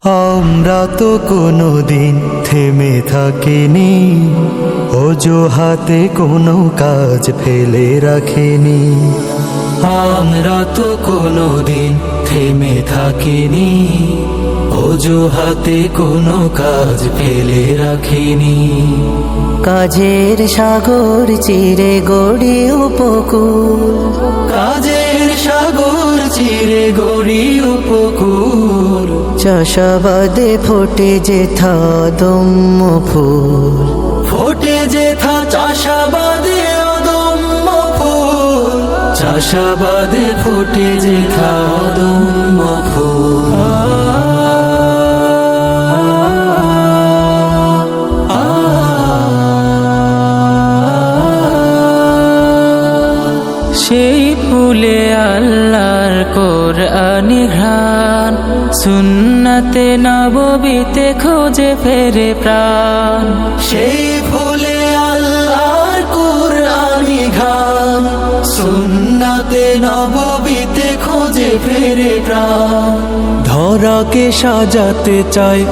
আমরা তো কোনোদিন থেমে থাকিনি, অজুহাতে কোনো কাজ ফেলে রাখিনি। আমরা তো কোনোদিন থেমে থাকিনি, অজুহাতে কোনো কাজ ফেলে রাখিনি। কাজের সাগর চিরে গড়ি উপকূল, কাজের সাগর চিরে গড়ি উপকূল। চাষাবাদে ফোটে যেথা দম্য ফুল, ফোটে যেথা চাষাবাদে অদম্য ফুল। চাষাবাদে ফোটে যেথা অদম্য ফুল। সেই ফুলে আল্লাহর কোরআনি ঘ্রাণ, সুন্নাতে নববীতে খোঁজে ফেরে প্রাণ। সেই ফুলে আল্লাহর কুরআনি ঘ্রাণ, সুন্নাতে নববীতে খোঁজে ফেরে প্রাণ। ধরাকে সাজাতে চায়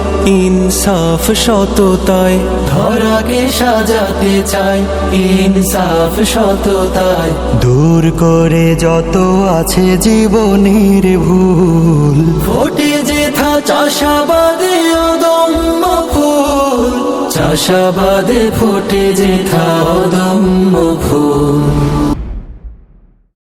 ইনসাফ সততায়, ধরাকে সাজাতে চায় ইনসাফ সততায়। দূর করে যত আছে জীবনের ভুল, ফোটে যেথা চাষাবাদে অদম্য ফুল। চাষাবাদে ফোটে যেথা অদম্য ফুল।